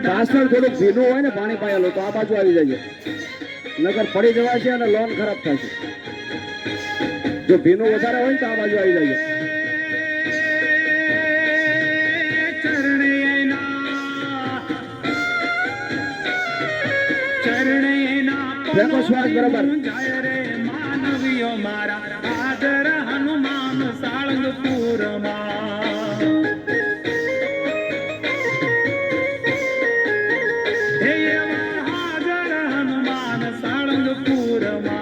પાછળ થોડુંક ભીનું હોય ને પાણી પાયેલું તો આ બાજુ આવી જાય, નગર પડી જવા છે અને લોન ખરાબ થશે. જો ભીનું વધારે હોય ને તો આ બાજુ આવી જાય. ફેંકો શ્વાસ બરાબર. માનવીઓ મારા આદર હનુમાન સાળંગપુરમાં હાજર હનુમાન સાળંગપુરમાં.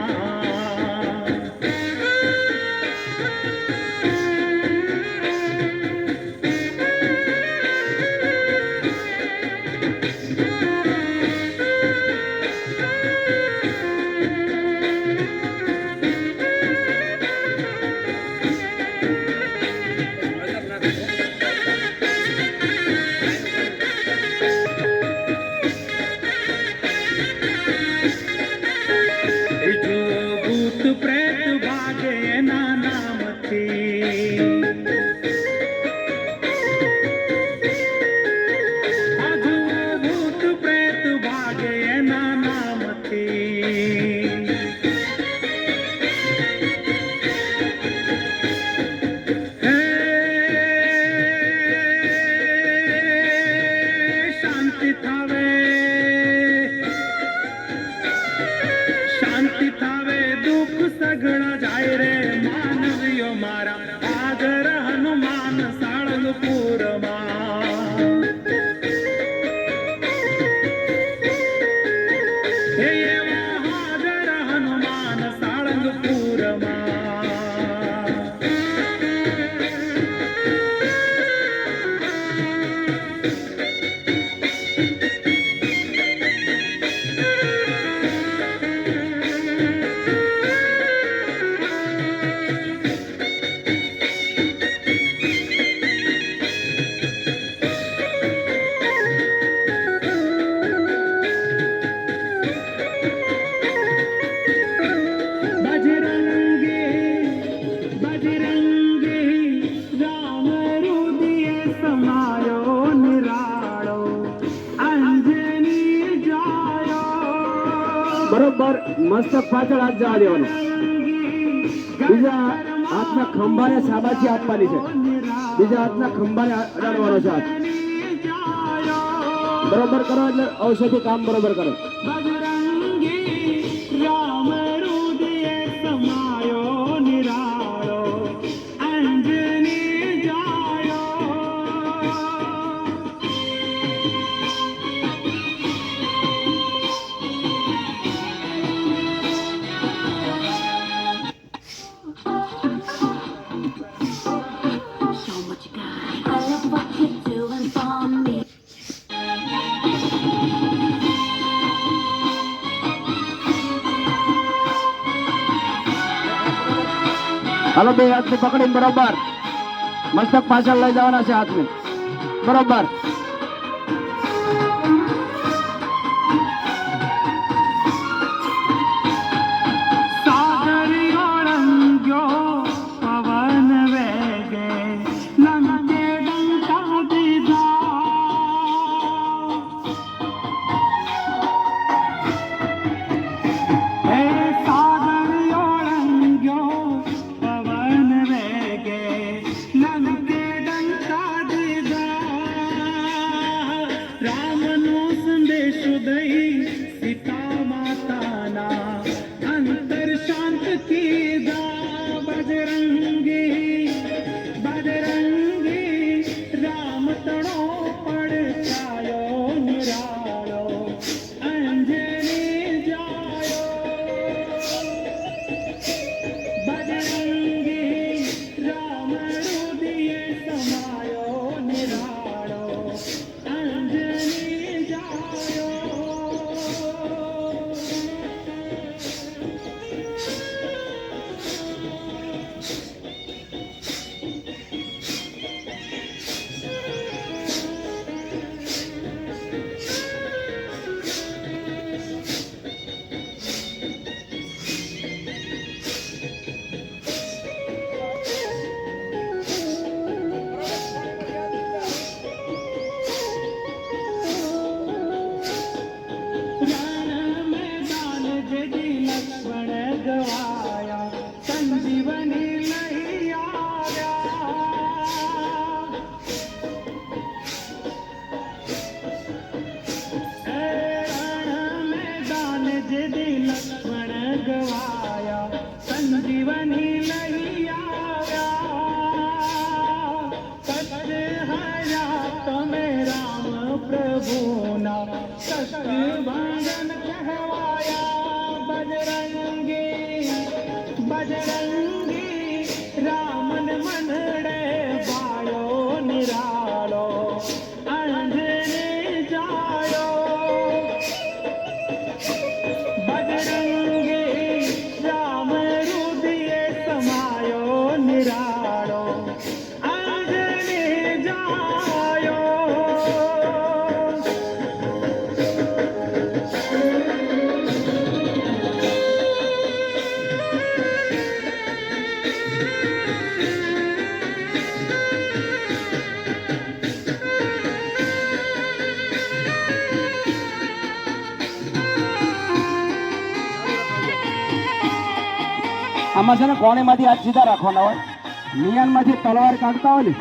શાંતિ થાવે દુઃખ સગળા જાય રે માનવીઓ મારા આદર હનુમાન સાળંગપુરમાં. હે એવા હાજર હનુમાન સાળંગપુરમાં. બરોબર મસ્તક પાછળ હાથ જવા દેવાનો. બીજા હાથના ખંભાને શાબાશી આપવાની છે. બીજા હાથના ખંભાને અડાડવાનો છે હાથ. બરોબર કરો એટલે ઔષધિ કામ બરોબર કરો. હાલો બે હાથને પકડીને બરોબર મસ્તક પાછળ લઈ જવાના છે હાથને બરોબર. આમાં છે ને કોણેમાંથી હાથ સીધા રાખવાના હોય, મિયાનમાંથી તલવાર કાઢતા હોય ને,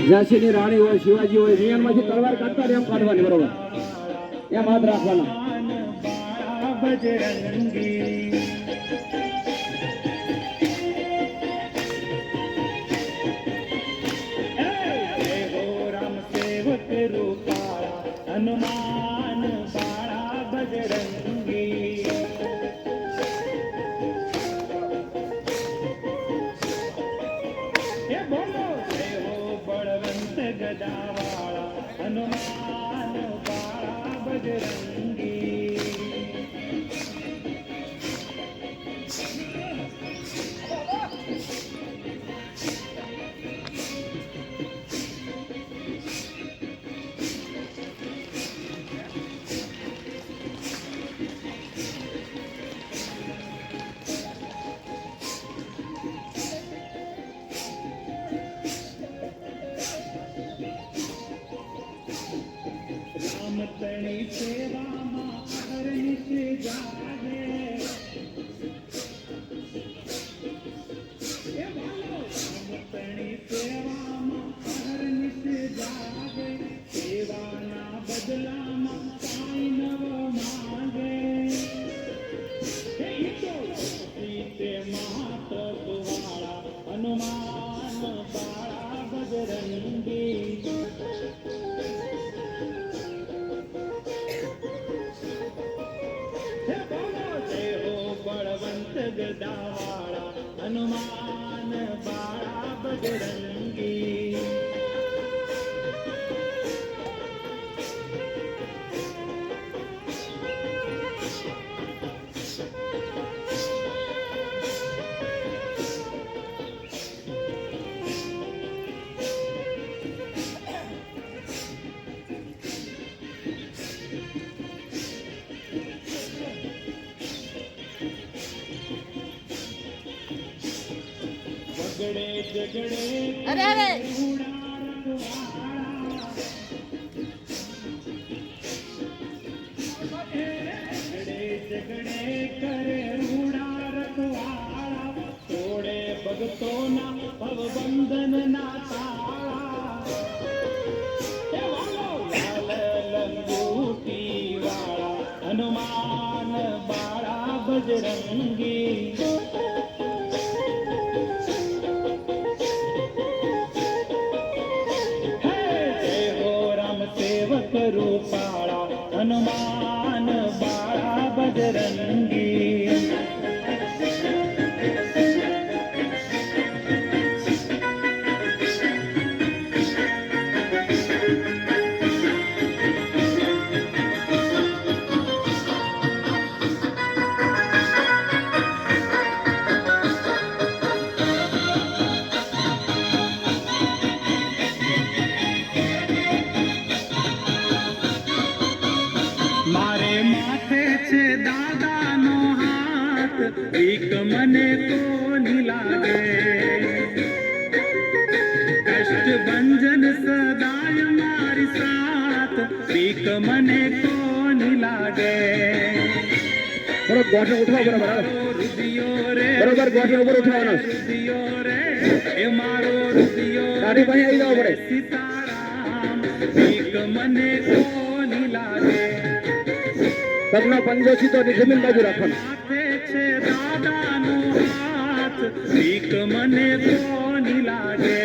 ઝાંસીની રાણી હોય, શિવાજી હોય, મિયાનમાંથી તલવાર કાઢતા હોય એમ કાઢવાની, બરોબર એમ હાથ રાખવાના. બજરંગી જય હો રામ સેવક રૂપાળા હનુમાન બાળા બજરંગી હે બોલો જય હો બળવંત ગદાવાળા હનુમાન બાળા બજરંગી રામ તણી સેવામાં હરનિશ જાગે એ વાલો રામ તણી સેવામાં હરનિશ જાગે સેવાના બદલામાં કાંઈ નવ માંગે હે ઈતો સીતે મહાતત્વાળા હનુમાન બાળા બજરંગી બળવંત ગદાવાળા હનુમાન બાળા બજરંગી ઝગડે અરે અરે ઝગડે કરે રૂડા રખવાળા તોડે ભગતોના ભવબંધનના તાળા હે વાલો લાલ લંગૂટી વાળા હનુમાન બાળા બજરંગી રૂપાળા હનુમાન બાળા બજરંગી મારે માથે છે દાદાનો હાથ બીક મને કોની લાગે કષ્ટ ભંજન સદાય મારી સાથ બીક મને કોની લાગે બરોબર ગોઠણ ઉઠાવો, બરોબર રુદિયો રે બરોબર ગોઠણ ઉપર ઉઠાવવાનો, રુદિયો રે એ મારો રુદિયો દાઢી પાસે આવી જવું પડે. સીતારામ બીક મને કોની લાગે પગનો પંજો સીધો જમીન બાજુ રાખવાનો. માથે છે દાદાનો હાથ બીક મને કોની લાગે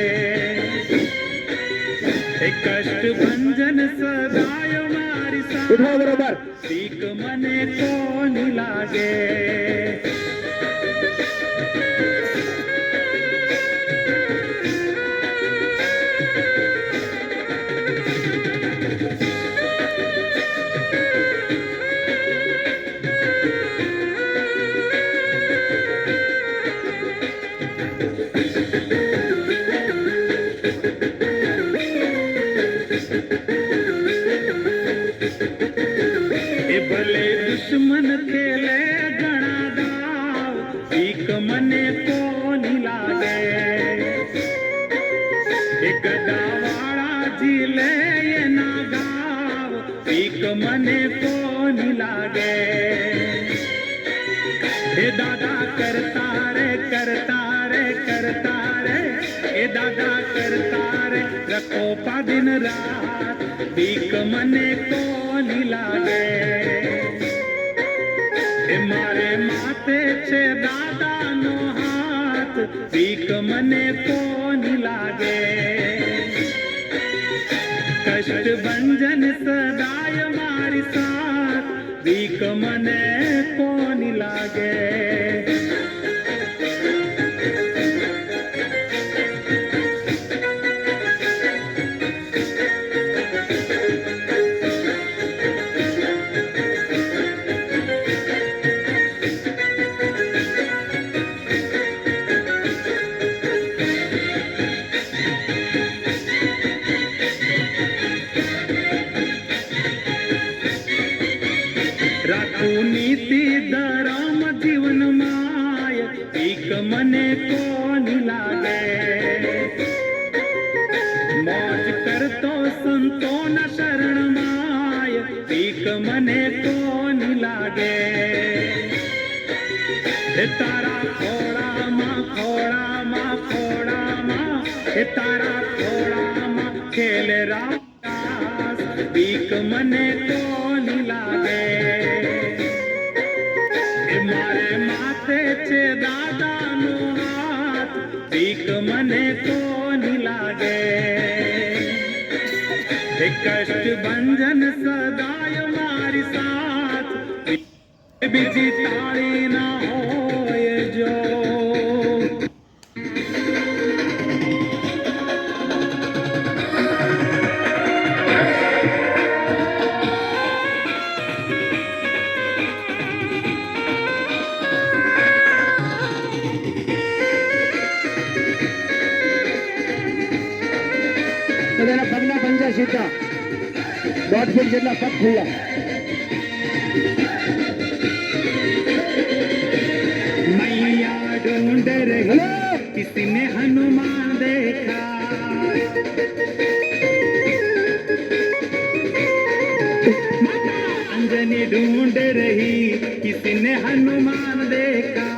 એ કષ્ટ ભંજન સદાય મારી ઉઠાવો, બરોબર બીક મને કોની લાગે એ ભલે દુશ્મન ખેલે ઘણા हे दादा करता रे करता रे करता रे, हे दादा करता रे रखो पा दिन रात, भीख मने कोनी लागे। हे मारे माथे छे दादा नो हाथ, भीख मने कोनी लागे। कष्ट भंजन सदाय मारी साथ, भीख मने कोनी लागे। રાખું નીતિ ધરમ જીવન માય, ભીખ મને કોની લાગે। મોજ કરતો સંતોના શરણ માય, ભીખ મને કોની લાગે। હે તારા ખોળામાં ખોળામાં ખોળામાં, હે તારા ખોળામાં ખેલે રાસ, ભીખ મને કોની લાગે। मारे माथे छे दादा नो हाथ, भीख मने कोनी लागे। हे कष्ट भंजन सदाय मारी साथ, बीजी ताળી ना होय जो। તેના પગના પંજા સીધા, 1.5 ફૂટ જેટલા પગ ખુલ્લા। मैया ढूंढ रही किसी ने हनुमान देखा, माता अंजनी ढूंढ रही किसी ने हनुमान देखा।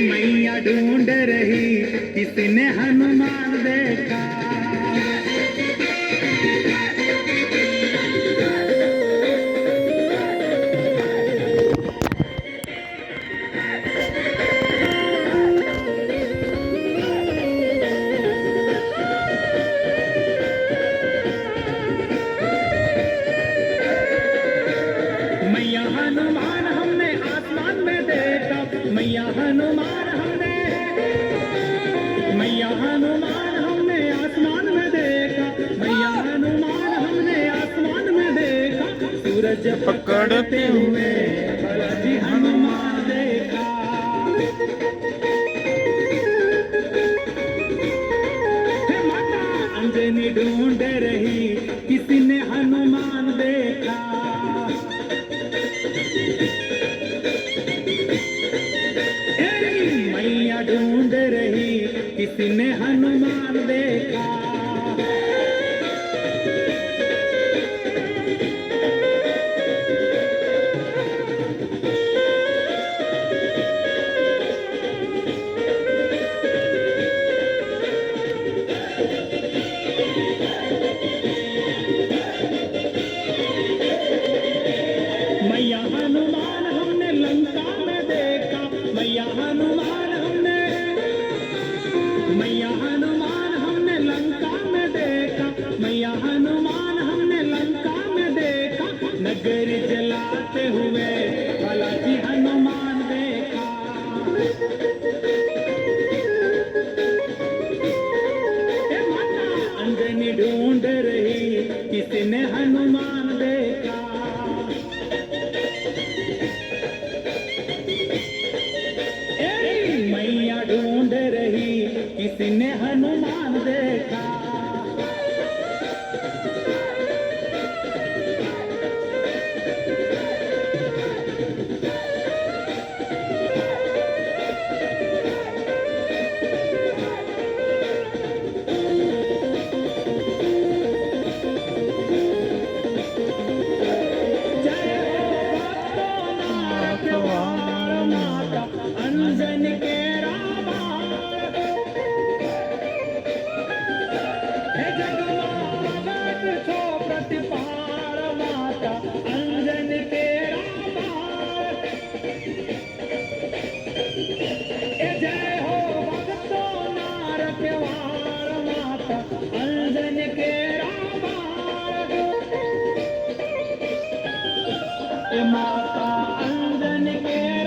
मैया ढूंढ रही किसी ने हनुमान देखा। मैया हनुमान हमने आसमान में देखा, मैया हनुमान हमने, मैया हनुमान हमने आसमान में देखा, मैया हनुमान हमने आसमान में देखा। सूरज पकड़ते हुए बालाजी हनुमान देखा। हे माता अंजनी ढूंढ रही किसी ने हनुमान देखा। मैया ढूंढ रही किसी ने हनुमान देखा। मैया हनुमान हमने लंका में देखा, मैया हनुमान हमने, मैया हनुमान हमने लंका में देखा, मैया हनुमान हमने लंका में देखा। नगर जलाते हुए बालाजी हनुमान देखा। हे माता अंजनी ढूंढ रही किसी ने हनुमान देखा। मैया ढूंढ रही किसी ने हनुमान देखा। माता अंजन केरा बाण ए जय हो भक्तो नार केवाड़ माता अंजन केरा बाण ए माता अंजन केरा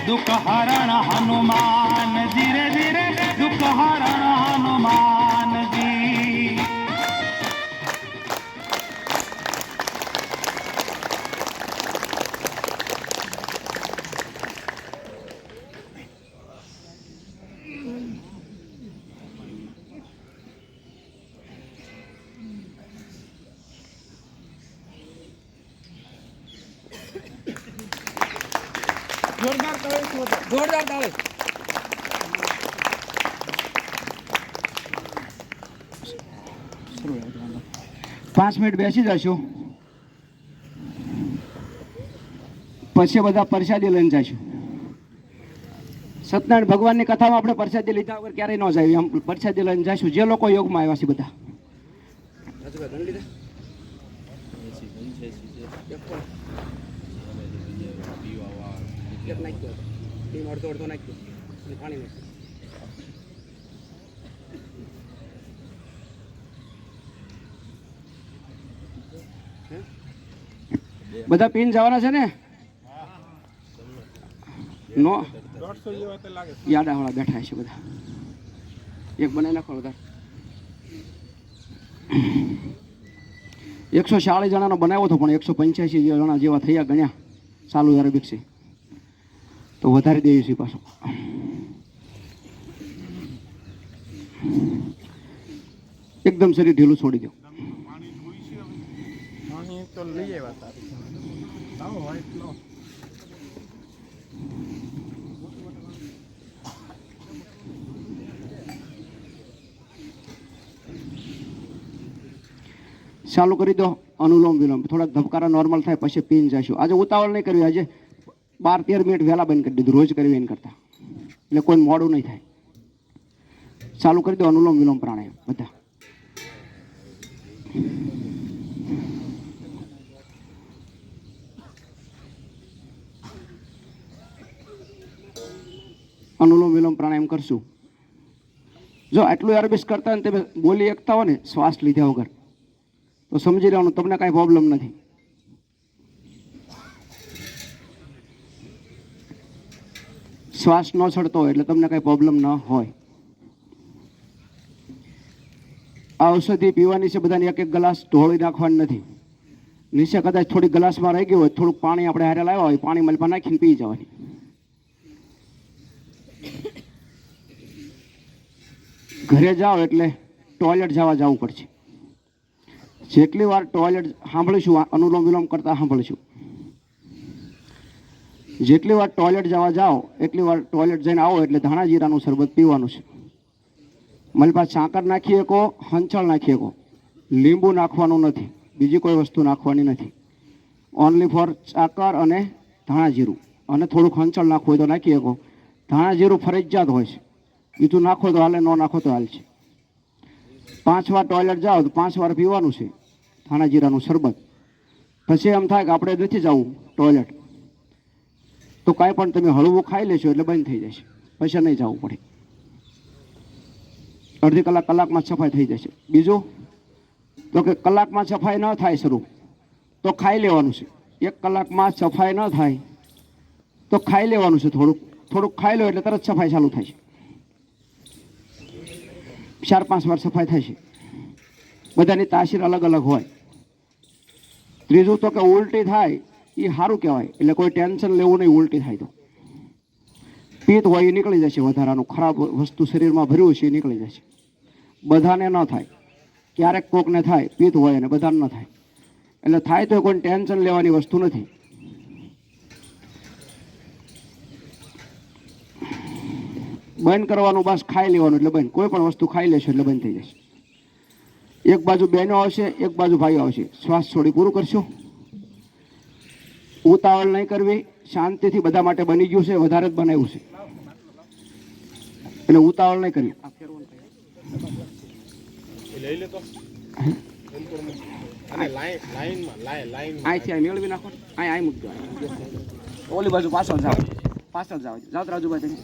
दुख हरण हनुमान धीरे धीरे दुख हरण हनुमान जी। જોરદાર તાળી. 5 મિનિટ બેસી જશું, પછી બધા પ્રસાદી લઈને જઈશું. સત્યનારાયણ ભગવાનની કથામાં આપણે પ્રસાદી લીધા વગર ક્યારેય ન જાય, આમ પ્રસાદી લઈને જઈશું. જે લોકો યોગમાં આવ્યા છે બધા બધા પીને જવાના છે ને? નો યાડાવાળા બેઠા છે બધા, એક બનાવી નાખો બધા. 140 જણાનો બનાવ્યો હતો પણ 185 જણા જેવા થયા ગણ્યા. ચાલુ અરેબિક છે તો વધારી દઈએ છીએ પાછો. એકદમ શરીર ઢીલું છોડી દો. ચાલુ કરી દો અનુલોમ વિલોમ. થોડાક ધબકારા નોર્મલ થાય પછી પીન જશું. આજે ઉતાવળ નહીં કરવી. આજે 12-13 મિનિટ વહેલા બંધ કરી દીધું. રોજ કરવી એન કરતા, એટલે કોઈ મોડું નહીં થાય. ચાલુ કરી દો અનુલોમ વિલોમ પ્રાણાયામ બધા. અનુલોમ વિલોમ પ્રાણાયામ કરશું. જો આટલું એરોબિક્સ કરતા હોય ને તમે બોલી એકતા હો ને શ્વાસ લીધા વગર, તો સમજી લેવાનું તમને કાંઈ પ્રોબ્લેમ નથી. શ્વાસ ન ચડતો હોય એટલે તમને કાંઈ પ્રોબ્લેમ ન હોય. આ ઔષધિ પીવાની છે બધાને. એક ગ્લાસ ઢોળી નાખવાની નથી. નીચે કદાચ થોડી ગ્લાસમાં રહી ગયું હોય થોડુંક પાણી આપણે હારે લાવ્યા હોય, પાણી મલપા નાખીને પી જવાની. ઘરે જાઓ એટલે ટોયલેટ જવું પડશે. જેટલી વાર ટોયલેટ સાંભળીશું અનુલોમ વિલોમ કરતા સાંભળીશું, જેટલી વાર ટોયલેટ જવા જાઓ એટલી વાર ટોયલેટ જઈને આવો એટલે ધાણા જીરાનું શરબત પીવાનું છે. મલપા સાકર નાખી શકો, હંચળ નાખી શકો, લીંબુ નાખવાનું નથી, બીજી કોઈ વસ્તુ નાખવાની નથી. ઓનલી ફોર સાકર અને ધાણા જીરું, અને થોડુંક હંચળ નાખવું હોય તો નાખી શકો. ધાણા જીરું ફરજિયાત હોય છે, બીજું નાખો તો હાલે, ન નાખો તો હાલ છે. 5 વાર ટોયલેટ જાઓ તો 5 વાર પીવાનું છે ધાણા જીરાનું શરબત. પછી એમ થાય કે આપણે નથી જવું ટોયલેટ, તો કાંઈ પણ તમે હળવું ખાઈ લેશો એટલે બંધ થઈ જશે, પછી નહીં જવું પડે. અડધી કલાકમાં સફાઈ થઈ જશે. બીજું તો કે કલાકમાં સફાઈ ન થાય શરૂ તો ખાઈ લેવાનું છે. 1 કલાકમાં સફાઈ ન થાય તો ખાઈ લેવાનું છે. થોડુંક ખાઈ લો એટલે તરત સફાઈ ચાલુ થાય છે. 4-5 વાર સફાઈ થાય છે. બધાની તાસીર અલગ અલગ હોય. ત્રીજું તો કે ઉલટી થાય એ સારું કહેવાય, એટલે કોઈ ટેન્શન લેવું નહીં. ઉલટી થાય તો પિત્ત હોય એ નીકળી જશે, વધારાનું ખરાબ વસ્તુ શરીરમાં ભર્યું છે એ નીકળી જશે. બધાને ન થાય, ક્યારેક કોકને થાય પિત્ત હોય અને બધાને ન થાય. એટલે થાય તો કોઈ ટેન્શન લેવાની વસ્તુ નથી. બંધ કરવાનું, બસ ખાઈ લેવાનું એટલે બંધ. કોઈ પણ વસ્તુ ખાઈ લેશો એટલે બંધ થઈ જશે. એક બાજુ બહેનો આવશે, એક બાજુ ભાઈઓ આવશે. શ્વાસ છોડી પૂરું કરશો. ઉતાવળ નહીં કરવી, શાંતિથી. બધા માટે બની ગયું છે, વધારે જ બનાવ્યું છે એટલે ઉતાવળ નહીં કરવી. અહીંથી મેળવી નાખો, અહીં મૂકજો. ઓલી બાજુ પાછળ જાઓ, જાઓ રાજુભાઈ. તમે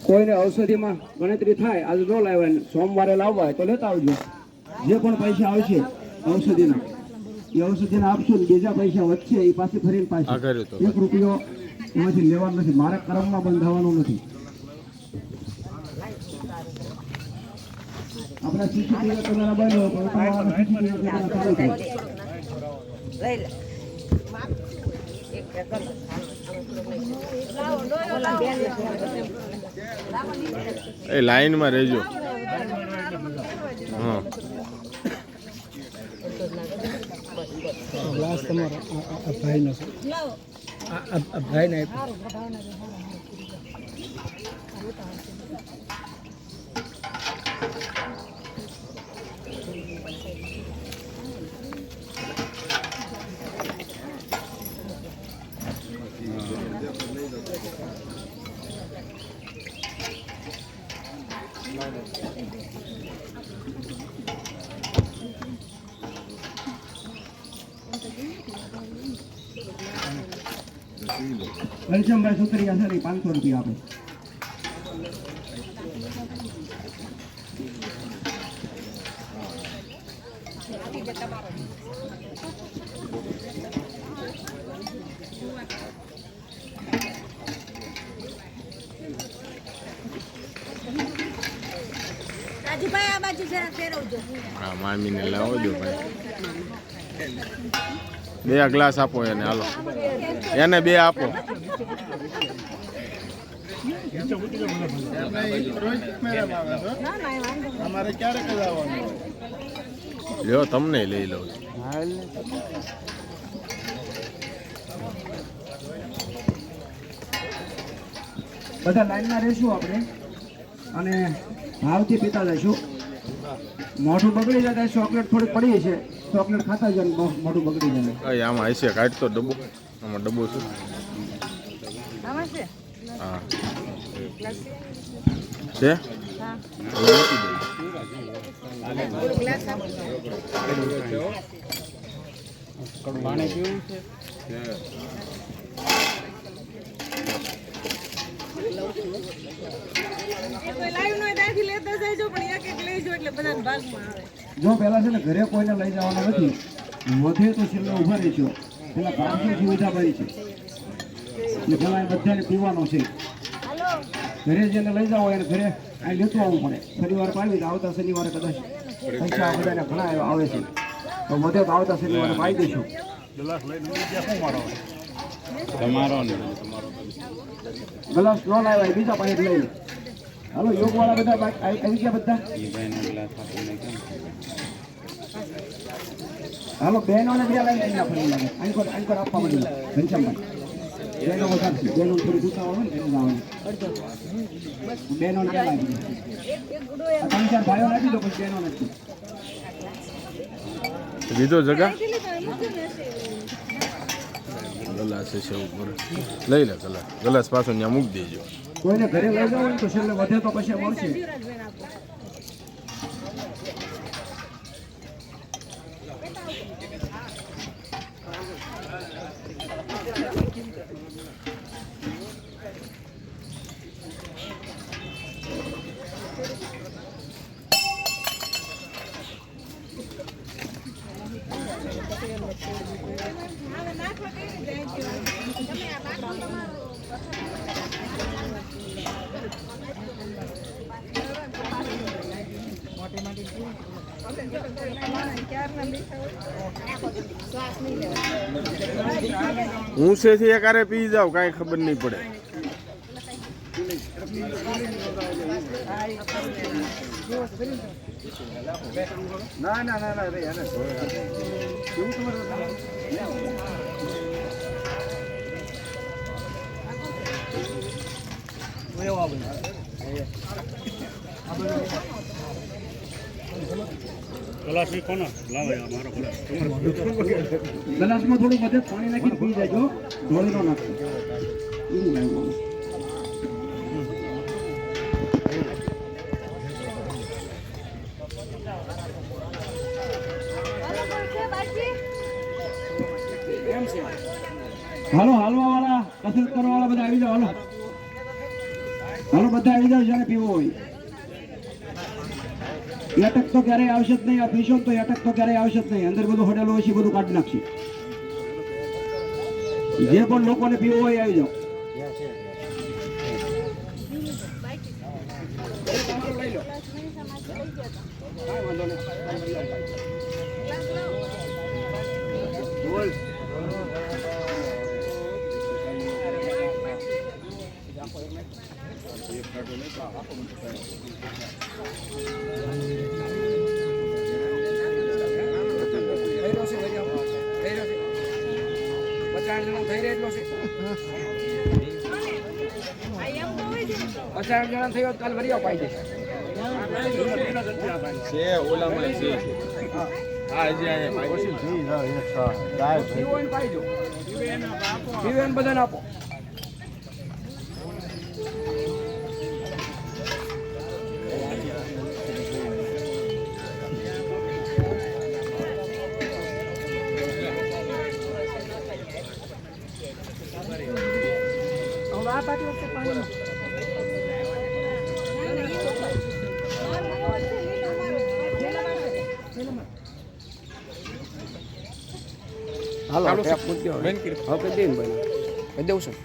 કોઈને ઔષધિમાં ગણતરી થાય, આજે ન લાવ્યા, સોમવારે લાવવા હોય તો લેતા આવજો. જે પણ પૈસા આવશે ઔષધિના એ ઔષધિના આપશું ને બીજા પૈસા વધશે એ પાછી ફરીને પાછી 1 રૂપિયો એમાંથી લેવાનો નથી. મારે કર્મમાં બંધાવાનું નથી. આપણા સીસીટીવી કેમેરા બંધ હોય એ લાઈનમાં રહેજો. હા ગ્લાસ તમારો ભાઈનો છે, ભાઈને ઘનશ્યામભાઈ સુતરિયા સર 500 રૂપિયા આપે. હા મામીને લાવો જો ભાઈ. 2 ગ્લાસ આપો એને, હાલો એને 2 આપો. લ્યો તમને લઈ લઉં. બધા લાઈનમાં રહેશું આપણે અને ભાવથી પીતા જઈશું. મોઢું બગડી જાય ચોકલેટ થોડી પડી છે, ચોકલેટ ખાતા જાય મોઢું બગડી જાય. અહીં આમાં હશે, કાઢતો ડબ્બો. આમાં ડબ્બો શું? હા છે. મૂકી દઈ. પાણી પીવું છે. જો પેલા છે ને ઘરે કોઈને લઈ જવાના નથી, વધે તો છેલ્લે ઉભા રહીશું. પેલા પાર્કિંગ સુવિધા કરી છે એટલે પેલા બધાને પીવાનો છે. ઘરે જેને લઈ જાવ એને ઘરે અહીં લેતું આવવું પડે. શનિવાર પાવી તો આવતા શનિવારે કદાચ પૈસા બધાને ઘણા આવે છે, તો વધે તો આવતા શનિવારે પાવી દઈશું. ગ્લાસ ન લાવ્યા બીજા પાસે લઈ લે. હાલો યોગ વાળા બધા આવી ગયા બધા. હાલો બહેનોને બે લાઈન લઈને ફરી લાગે. આંકર આપવા માંડી ઘનશ્યામભાઈ. બહેનો વધારશે, બહેનો થોડી ગુસ્સા હોય ને એને જવાનું. બહેનોને બે લાગી 3-4 ભાઈઓ નાખી દો, પછી બહેનો નથી. લીધો જગા ગલાસ છે ઉપર, લઈ લે ગલાસ. ગલાસ પાછો ત્યાં મૂકી દેજો. કોઈને ઘરે લઈ જાવ ને તો છેલ્લે વધે તો પછી મળશે. ઊંચેથી એકારે પી જાવ, કાંઈ ખબર નહીં પડે. ના ના ના ના ગ્લાસમાં થોડું બધે પાણી નાખીને પી જાજો, ઢોળી નો નાખો. હાલો હાલવા વાળા, કસરત કરવા વાળા બધા આવી જાઓ. હાલો હાલો બધા આવી જાઓ જેને પીવો હોય. અટક તો ક્યારેય આવશે જ નહીં. આ પીશો તો અટક તો ક્યારેય આવશે જ નહીં. અંદર બધું હડેલું હોય છે, બધું કાઢી નાખશે. જે પણ લોકોને પીવો હોય આવી જાઓ. પચાસ જણા થયો કાલ વરિયા પાઈ દેશે. છે ઓલામાં છે. હા હજી અહીંયા પાઈ દો. પીવેન બધાને આપો. હાલો ટેપ મૂકી દો. હવે દે ને ભાઈ, દઉં છું.